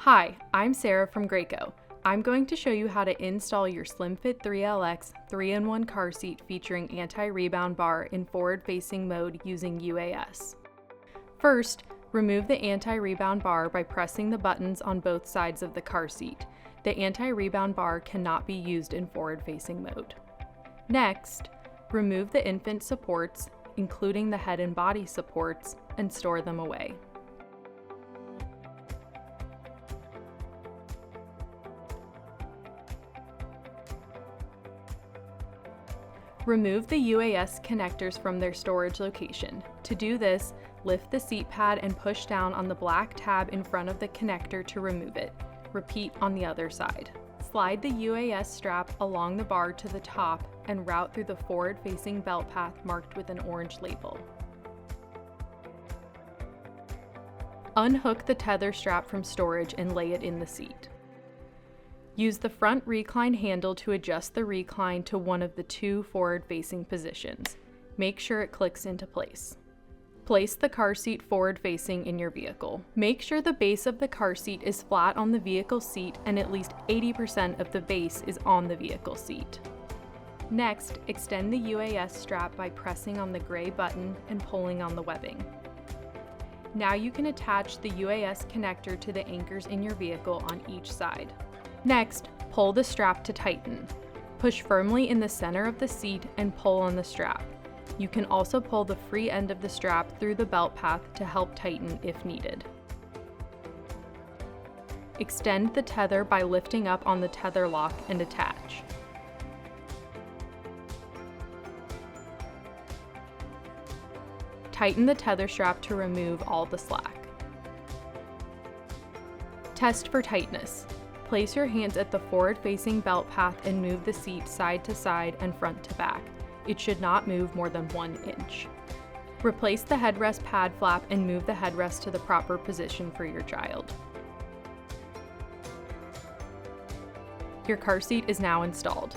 Hi, I'm Sarah from Graco. I'm going to show you how to install your SlimFit 3LX 3-in-1 car seat featuring anti-rebound bar in forward-facing mode using UAS. First, remove the anti-rebound bar by pressing the buttons on both sides of the car seat. The anti-rebound bar cannot be used in forward-facing mode. Next, remove the infant supports, including the head and body supports, and store them away. Remove the UAS connectors from their storage location. To do this, lift the seat pad and push down on the black tab in front of the connector to remove it. Repeat on the other side. Slide the UAS strap along the bar to the top and route through the forward-facing belt path marked with an orange label. Unhook the tether strap from storage and lay it in the seat. Use the front recline handle to adjust the recline to one of the two forward-facing positions. Make sure it clicks into place. Place the car seat forward-facing in your vehicle. Make sure the base of the car seat is flat on the vehicle seat and at least 80% of the base is on the vehicle seat. Next, extend the UAS strap by pressing on the gray button and pulling on the webbing. Now you can attach the UAS connector to the anchors in your vehicle on each side. Next, pull the strap to tighten. Push firmly in the center of the seat and pull on the strap. You can also pull the free end of the strap through the belt path to help tighten if needed. Extend the tether by lifting up on the tether lock and attach. Tighten the tether strap to remove all the slack. Test for tightness. Place your hands at the forward-facing belt path and move the seat side to side and front to back. It should not move more than 1 inch. Replace the headrest pad flap and move the headrest to the proper position for your child. Your car seat is now installed.